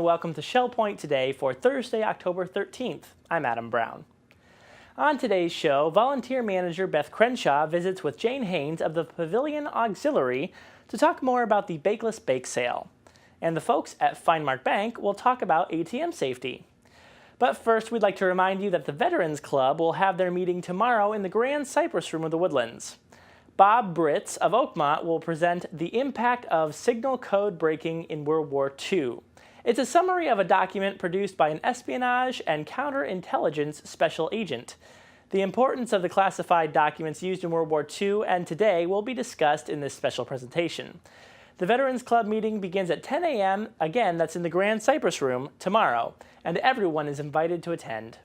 welcome to Shell Point today for Thursday, October 13th. I'm Adam Brown. On today's show, volunteer manager Beth Crenshaw visits with Jane Haines of the Pavilion Auxiliary to talk more about the Bakeless bake sale. And the folks at FineMark Bank will talk about ATM safety. But first, we'd like to remind you that the Veterans Club will have their meeting tomorrow in the Grand Cypress Room of the Woodlands. Bob Britz of Oakmont will present the impact of signal code breaking in World War II. It's a summary of a document produced by an espionage and counterintelligence special agent. The importance of the classified documents used in World War II and today will be discussed in this special presentation. The Veterans Club meeting begins at 10 a.m. Again, that's in the Grand Cypress Room tomorrow, and everyone is invited to attend.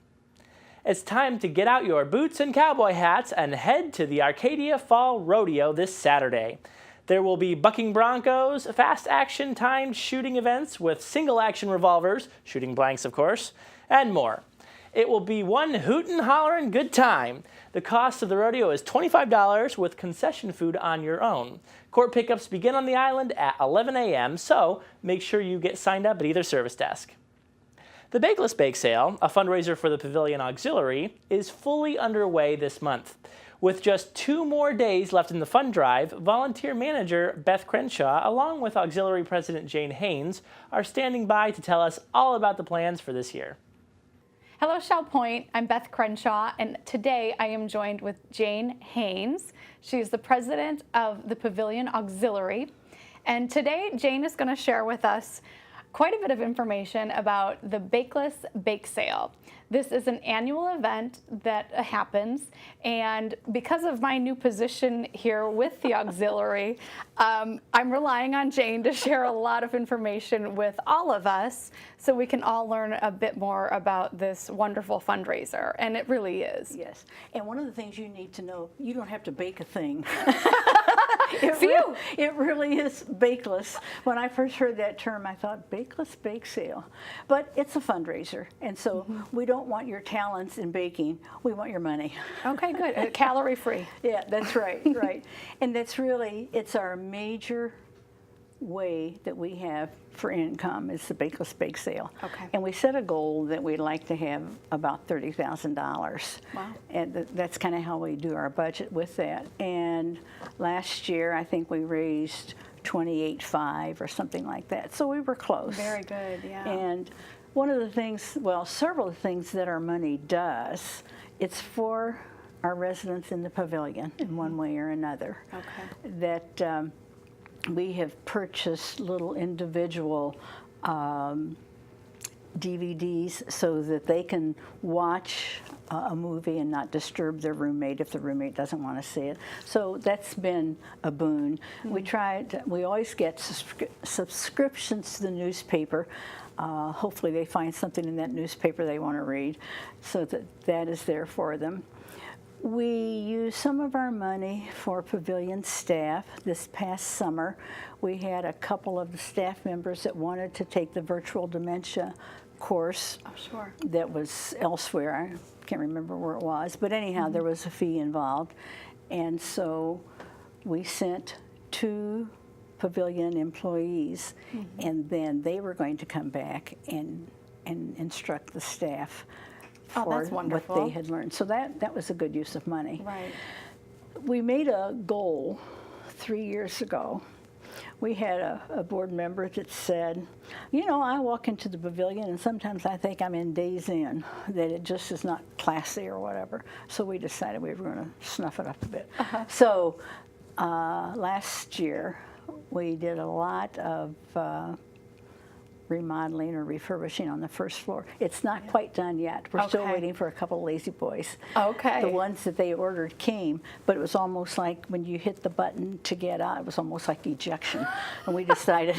It's time to get out your boots and cowboy hats and head to the Arcadia Fall Rodeo this Saturday. There will be bucking broncos, fast action timed shooting events with single action revolvers, shooting blanks of course, and more. It will be one hootin' hollerin' good time. The cost of the rodeo is $25 with concession food on your own. Court pickups begin on the island at 11 a.m., so make sure you get signed up at either service desk. The Bakeless Bake Sale, a fundraiser for the Pavilion Auxiliary, is fully underway this month. With just 2 more days left in the fund drive, volunteer manager Beth Crenshaw, along with Auxiliary President Jane Haines, are standing by to tell us all about the plans for this year. Hello, Shell Point. I'm Beth Crenshaw, and today I am joined with Jane Haines. She's the president of the Pavilion Auxiliary. And today, Jane is going to share with us quite a bit of information about the Bakeless Bake Sale. This is an annual event that happens, and because of my new position here with the auxiliary, I'm relying on Jane to share a lot of information with all of us so we can all learn a bit more about this wonderful fundraiser, and it really is. Yes, and one of the things you need to know, you don't have to bake a thing. It really is bakeless. When I first heard that term, I thought, Bakeless Bake Sale. But it's a fundraiser, and so we don't want your talents in baking. We want your money. Okay, good. Calorie-free. Yeah, that's right, right. And that's really, it's our major way that we have for income is the Bakeless Bake Sale. Okay. And we set a goal that we'd like to have about $30,000. Wow. And that's kind of how we do our budget with that. And last year, I think we raised $28,500 or something like that. So we were close. Very good, yeah. And one of the things, well, several of the things that our money does, it's for our residents in the pavilion in one way or another. Okay. That we have purchased little individual DVDs so that they can watch a movie and not disturb their roommate if the roommate doesn't want to see it. So that's been a boon. We always get subscriptions to the newspaper. Hopefully they find something in that newspaper they want to read, so that is there for them. We use some of our money for pavilion staff. This past summer, we had a couple of the staff members that wanted to take the virtual dementia course. Oh, sure. That was elsewhere. I can't remember where it was, but anyhow, there was a fee involved. And so we sent 2 pavilion employees, and then they were going to come back and instruct the staff for what they had learned. So that was a good use of money. Right. We made a goal 3 years ago. We had a board member that said, you know, I walk into the pavilion and sometimes I think I'm in Days Inn, that it just is not classy or whatever. So we decided we were going to snuff it up a bit. So last year we did a lot of remodeling or refurbishing on the first floor. It's not quite done yet. We're still waiting for a couple of lazy boys. Okay. The ones that they ordered came, but it was almost like when you hit the button to get out, it was almost like ejection. And we decided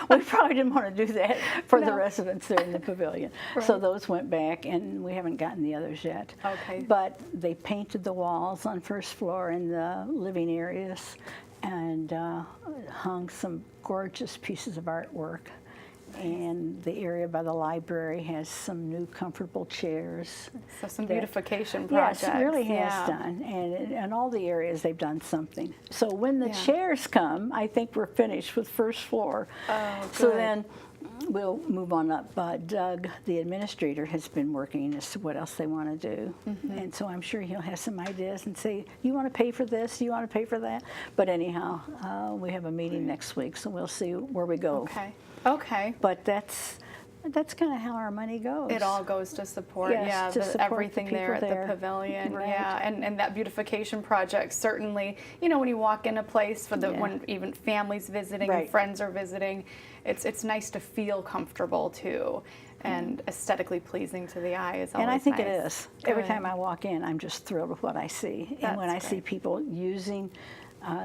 we probably didn't want to do that for the residents there in the pavilion. Right. So those went back, and we haven't gotten the others yet. Okay. But they painted the walls on first floor in the living areas and hung some gorgeous pieces of artwork. And the area by the library has some new comfortable chairs. So some beautification projects. Yes, it really has done. And in all the areas they've done something. So when the chairs come, I think we're finished with first floor. Oh, so then we'll move on up. Doug, the administrator, has been working as to what else they want to do. And so I'm sure he'll have some ideas and say, you want to pay for this? You want to pay for that? But anyhow, we have a meeting next week, so we'll see where we go. Okay. Okay. But that's kind of how our money goes. It all goes to support, Yes, to support everything the there at people there. the pavilion. Right. Yeah, and that beautification project, certainly, you know, when you walk in a place for when even families visiting, Right. friends are visiting, it's nice to feel comfortable too, and aesthetically pleasing to the eye is always And I think nice. it is. Every Good. time I walk in, I'm just thrilled with what I see. And when I That's see great. people using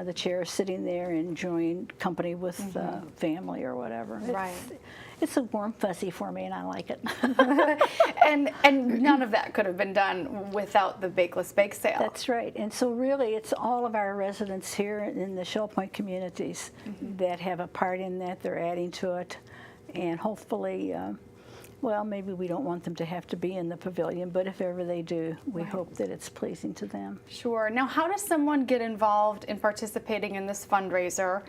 the chairs, sitting there, enjoying company with family or whatever. Right. It's a warm fuzzy for me, and I like it. And none of that could have been done without the Bakeless Bake Sale. That's right. And so really, it's all of our residents here in the Shell Point communities that have a part in that. They're adding to it. And hopefully, well, maybe we don't want them to have to be in the pavilion, but if ever they do, we hope that it's pleasing to them. Sure. Now, how does someone get involved in participating in this fundraiser?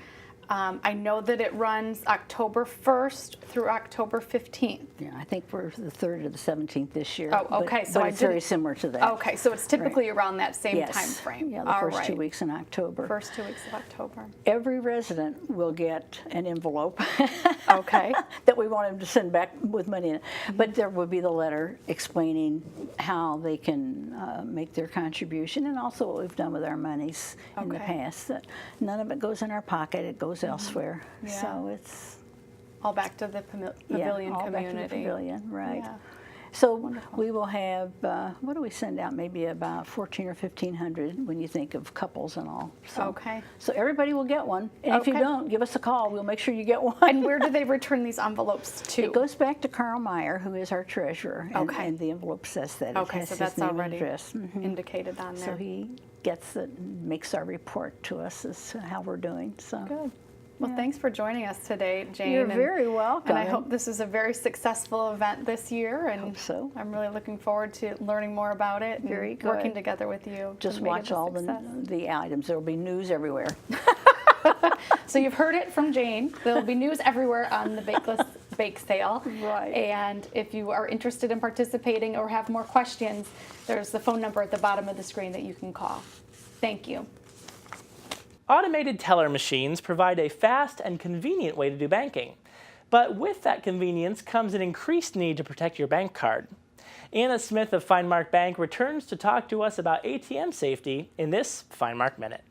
I know that it runs October 1st through October 15th. Yeah, I think we're the 3rd or the 17th this year. Oh, okay. But it's very similar to that. Okay, so it's typically around that same Yes. time frame. Yeah, the first 2 weeks in October. First 2 weeks of October. Every resident will get an envelope Okay. that we want them to send back with money in it. But there will be the letter explaining how they can make their contribution, and also what we've done with our monies in the Okay. past. That none of it goes in our pocket, it goes elsewhere. Yeah. So it's All back to the pavilion all community. back to the pavilion, right. Yeah. So we will have, what do we send out? Maybe about 1,400 or 1,500 when you think of couples and all. So, Okay. So everybody will get one. And if you Okay. don't, give us a call. We'll make sure you get one. And where do they return these envelopes to? It goes back to Carl Meyer, who is our treasurer. And, Okay. and the envelope says that. It Okay, has so his that's name and already address. Mhm. indicated on there. So he gets it and makes our report to us as to how we're doing. So. Good. Well, Yeah. thanks for joining us today, Jane. You're and- very welcome. And I hope this is a very successful event this year. And hope so. I'm really looking forward to learning more about it and Very good. working together with you. Just to make watch it a all success. the items. There will be news everywhere. So you've heard it from Jane. There'll be news everywhere on the Bakeless Bake Sale. Right. And if you are interested in participating or have more questions, there's the phone number at the bottom of the screen that you can call. Thank you. Automated teller machines provide a fast and convenient way to do banking. But with that convenience comes an increased need to protect your bank card. Anna Smith of FineMark Bank returns to talk to us about ATM safety in this FineMark Minute.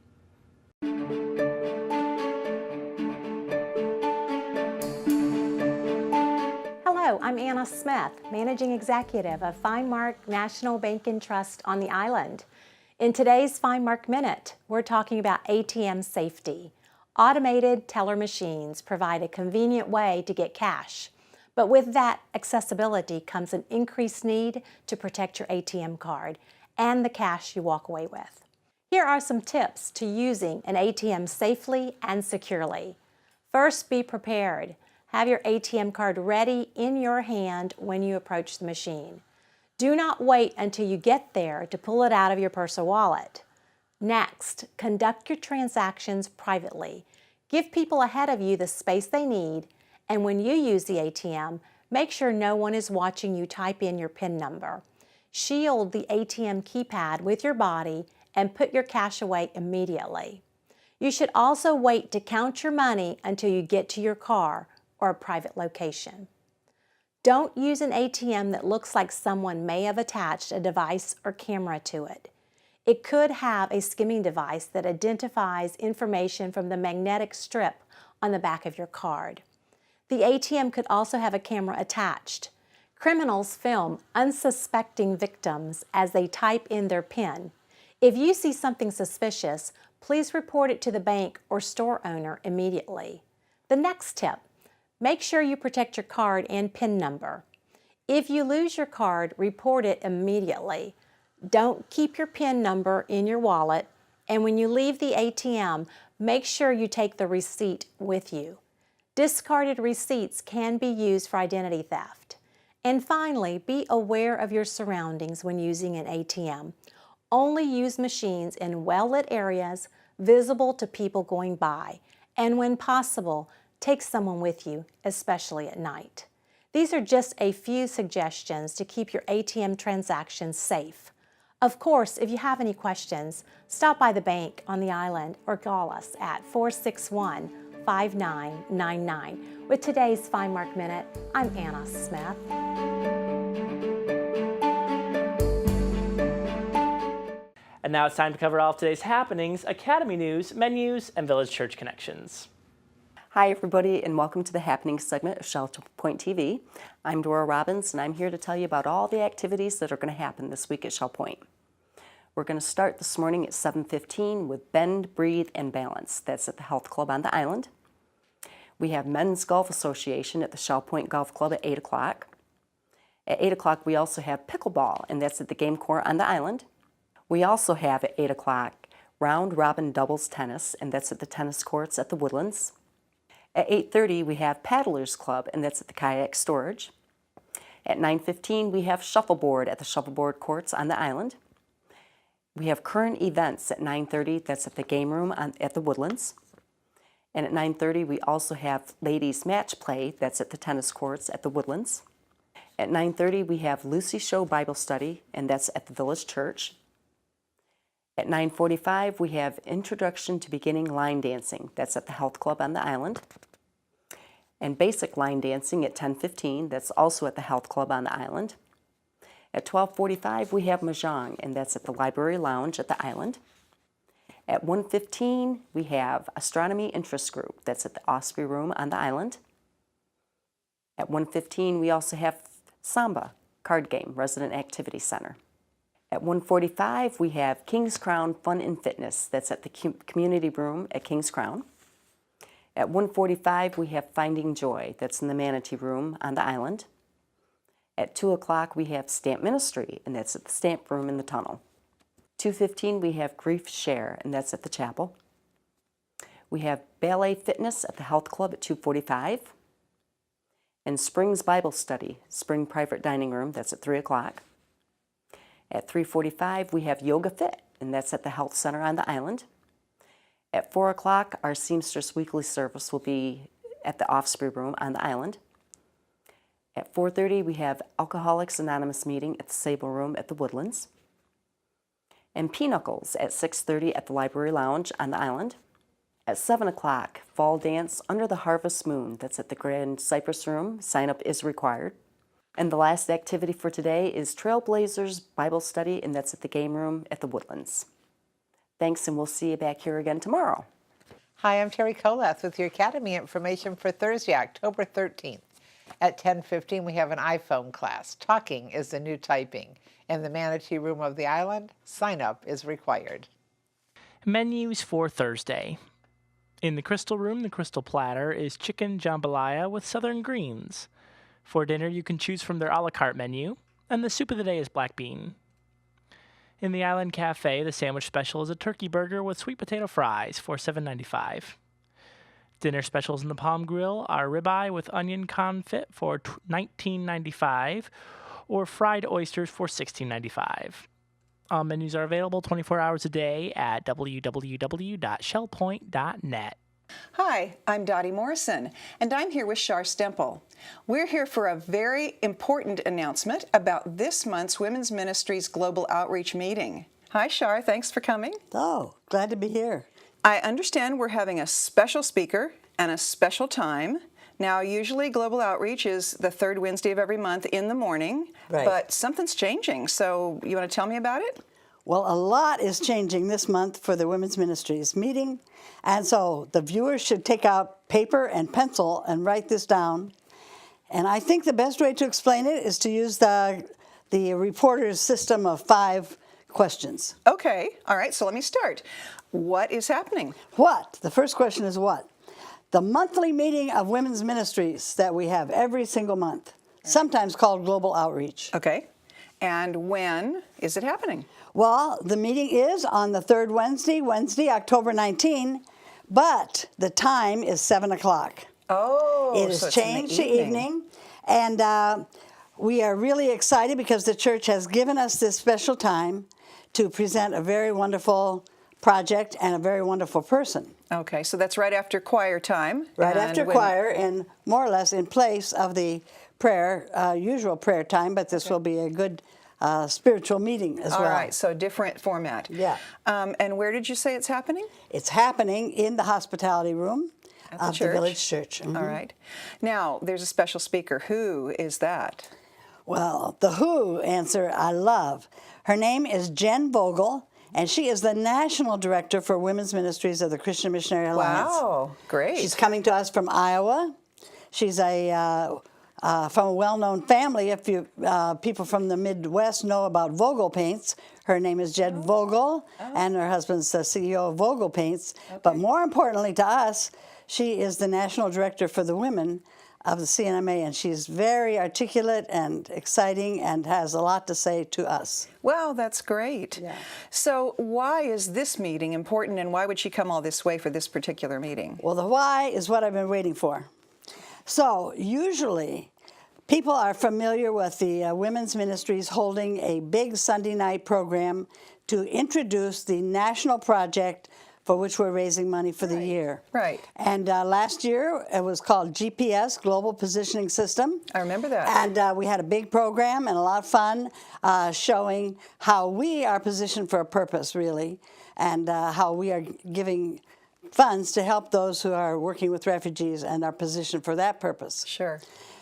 Hello, I'm Anna Smith, Managing Executive of FineMark National Bank and Trust on the island. In today's FineMark Minute, we're talking about ATM safety. Automated teller machines provide a convenient way to get cash, but with that accessibility comes an increased need to protect your ATM card and the cash you walk away with. Here are some tips to using an ATM safely and securely. First, be prepared. Have your ATM card ready in your hand when you approach the machine. Do not wait until you get there to pull it out of your purse or wallet. Next, conduct your transactions privately. Give people ahead of you the space they need, and when you use the ATM, make sure no one is watching you type in your PIN number. Shield the ATM keypad with your body and put your cash away immediately. You should also wait to count your money until you get to your car or a private location. Don't use an ATM that looks like someone may have attached a device or camera to it. It could have a skimming device that identifies information from the magnetic strip on the back of your card. The ATM could also have a camera attached. Criminals film unsuspecting victims as they type in their PIN. If you see something suspicious, please report it to the bank or store owner immediately. The next tip: make sure you protect your card and PIN number. If you lose your card, report it immediately. Don't keep your PIN number in your wallet, and when you leave the ATM, make sure you take the receipt with you. Discarded receipts can be used for identity theft. And finally, be aware of your surroundings when using an ATM. Only use machines in well-lit areas visible to people going by, and when possible, take someone with you, especially at night. These are just a few suggestions to keep your ATM transactions safe. Of course, if you have any questions, stop by the bank on the island or call us at 461-5999. With today's FineMark Minute, I'm Anna Smith. And now it's time to cover all of today's happenings, Academy news, menus, and Village Church connections. Hi everybody, and welcome to the Happenings segment of Shell Point TV. I'm Dora Robbins, and I'm here to tell you about all the activities that are going to happen this week at Shell Point. We're going to start this morning at 7:15 with Bend, Breathe, and Balance. That's at the Health Club on the island. We have Men's Golf Association at the Shell Point Golf Club at 8 o'clock. At 8 o'clock, we also have Pickleball, and that's at the Game Court on the island. We also have at 8 o'clock Round Robin Doubles Tennis, and that's at the tennis courts at the Woodlands. At 8:30, we have Paddlers Club, and that's at the Kayak Storage. At 9:15, we have Shuffleboard at the Shuffleboard Courts on the island. We have current events at 9:30, that's at the Game Room at the Woodlands. And at 9:30, we also have Ladies Match Play, that's at the tennis courts at the Woodlands. At 9:30, we have Lucy Show Bible Study, and that's at the Village Church. At 9:45, we have Introduction to Beginning Line Dancing. That's at the Health Club on the island. And Basic Line Dancing at 10:15. That's also at the Health Club on the island. At 12:45, we have Mahjong, and that's at the Library Lounge at the island. At 1:15, we have Astronomy Interest Group. That's at the Osprey Room on the island. At 1:15, we also have Samba Card Game Resident Activity Center. At 1:45, we have King's Crown Fun and Fitness. That's at the Community Room at King's Crown. At 1:45, we have Finding Joy. That's in the Manatee Room on the island. At 2 o'clock, we have Stamp Ministry, and that's at the Stamp Room in the tunnel. 2:15, we have Grief Share, and that's at the chapel. We have Ballet Fitness at the Health Club at 2:45. And Spring's Bible Study, Spring Private Dining Room, that's at 3 o'clock. At 3:45, we have Yoga Fit, and that's at the Health Center on the island. At 4 o'clock, our Seamstress Weekly Service will be at the Osprey Room on the island. At 4:30, we have Alcoholics Anonymous meeting at the Sable Room at the Woodlands. And Pinocchles at 6:30 at the Library Lounge on the island. At 7 o'clock, Fall Dance Under the Harvest Moon. That's at the Grand Cypress Room. Sign up is required. And the last activity for today is Trailblazers Bible Study, and that's at the Game Room at the Woodlands. Thanks, and we'll see you back here again tomorrow. Hi, I'm Terry Kolath with your Academy information for Thursday, October 13th. At 10:15, we have an iPhone class. Talking is the new typing. In the Manatee Room of the island, sign up is required. Menus for Thursday. In the Crystal Room, the Crystal Platter is chicken jambalaya with southern greens. For dinner, you can choose from their a la carte menu, and the soup of the day is black bean. In the Island Cafe, the sandwich special is a turkey burger with sweet potato fries for $7.95. Dinner specials in the Palm Grill are ribeye with onion confit for $19.95 or fried oysters for $16.95. All menus are available 24 hours a day at www.shellpoint.net. Hi, I'm Dotty Morrison, and I'm here with Stemple. We're here for a very important announcement about this month's Women's Ministries Global Outreach Meeting. Hi, Shar, thanks for coming. Oh, glad to be here. I understand we're having a special speaker and a special time. Now, usually Global Outreach is the third Wednesday of every month in the morning, Right. But something's changing, so you want to tell me about it? Well, a lot is changing this month for the Women's Ministries meeting, and so the viewers should take out paper and pencil and write this down. And I think the best way to explain it is to use the reporter's system of 5 questions. Okay, all right, so let me start. What is happening? What? The first question is what? The monthly meeting of Women's Ministries that we have every single month, sometimes called Global Outreach. Okay, and when is it happening? Well, the meeting is on the third Wednesday, October 19, but the time is 7 o'clock. Oh, It is so it's in the changed to evening, and we are really excited because the church has given us this special time to present a very wonderful project and a very wonderful person. Okay, so that's right after choir time. Right and after choir, and more or less in place of the prayer, usual prayer time, but this will be a good spiritual meeting as well. All right, so different format. Yeah. And where did you say it's happening? It's happening in the hospitality room At the of church? the village church. Mhm. All right. Now, there's a special speaker. Who is that? Well, the who answer I love. Her name is Jen Vogel, and she is the National Director for Women's Ministries of the Christian Missionary Alliance. Wow, great. She's coming to us from Iowa. She's from a well-known family. If you people from the Midwest know about Vogel Paints, her name is Jed Vogel, and her husband's the CEO of Vogel Paints. Okay. But more importantly to us, she is the National Director for the Women of the CNMA, and she's very articulate and exciting and has a lot to say to us. Wow, that's great. Yeah. So why is this meeting important, and why would she come all this way for this particular meeting? Well, the why is what I've been waiting for. So usually people are familiar with the women's ministries holding a big Sunday night program to introduce the national project for which we're raising money for the year. Right. And last year it was called GPS, Global Positioning System. I remember that. And we had a big program and a lot of fun showing how we are positioned for a purpose, really, and how we are giving funds to help those who are working with refugees and are positioned for that purpose. Sure.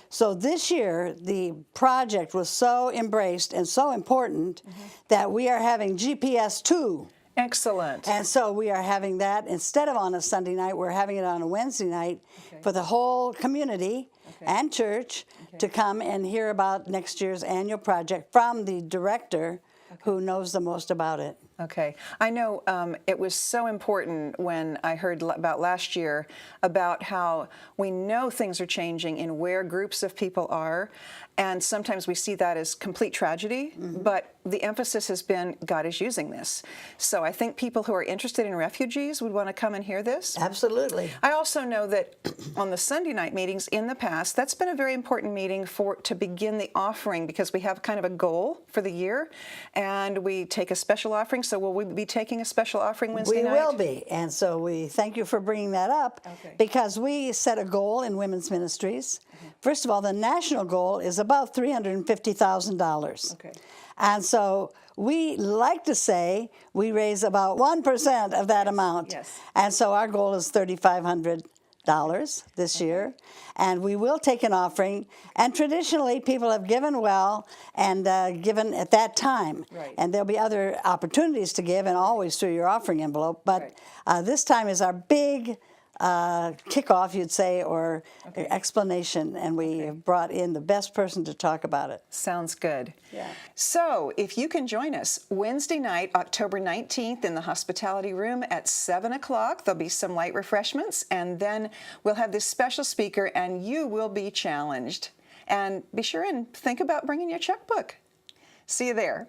So this year, the project was so embraced and so important that we are having GPS 2. Excellent. And so we are having that instead of on a Sunday night, we're having it on a Wednesday night for the whole community and church to come and hear about next year's annual project from the director who knows the most about it. Okay. I know it was so important when I heard about last year about how we know things are changing in where groups of people are, and sometimes we see that as complete tragedy, but the emphasis has been God is using this. So I think people who are interested in refugees would want to come and hear this. Absolutely. I also know that on the Sunday night meetings in the past, that's been a very important meeting to begin the offering, because we have kind of a goal for the year, and we take a special offering. So will we be taking a special offering Wednesday night? We will be, and so we thank you for bringing that up, because we set a goal in women's ministries. First of all, the national goal is about $350,000. Okay. And so we like to say we raise about 1% of that amount. Yes. And so our goal is $3,500 this year. And we will take an offering. And traditionally, people have given well and given at that time. Right. And there'll be other opportunities to give, and always through your offering envelope. But this time is our big kickoff, you'd say, or explanation, and we have brought in the best person to talk about it. Sounds good. Yeah. So if you can join us Wednesday night, October 19th in the hospitality room at 7 o'clock, there'll be some light refreshments, and then we'll have this special speaker, and you will be challenged. And be sure and think about bringing your checkbook. See you there.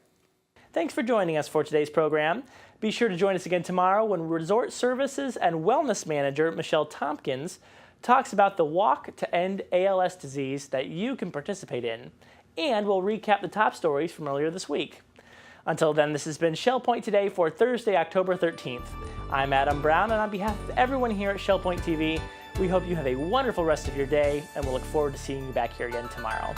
Thanks for joining us for today's program. Be sure to join us again tomorrow when Resort Services and Wellness Manager Michelle Tompkins talks about the Walk to End ALS disease that you can participate in. And we'll recap the top stories from earlier this week. Until then, this has been Shell Point Today for Thursday, October 13th. I'm Adam Brown, and on behalf of everyone here at Shell Point TV, we hope you have a wonderful rest of your day, and we'll look forward to seeing you back here again tomorrow.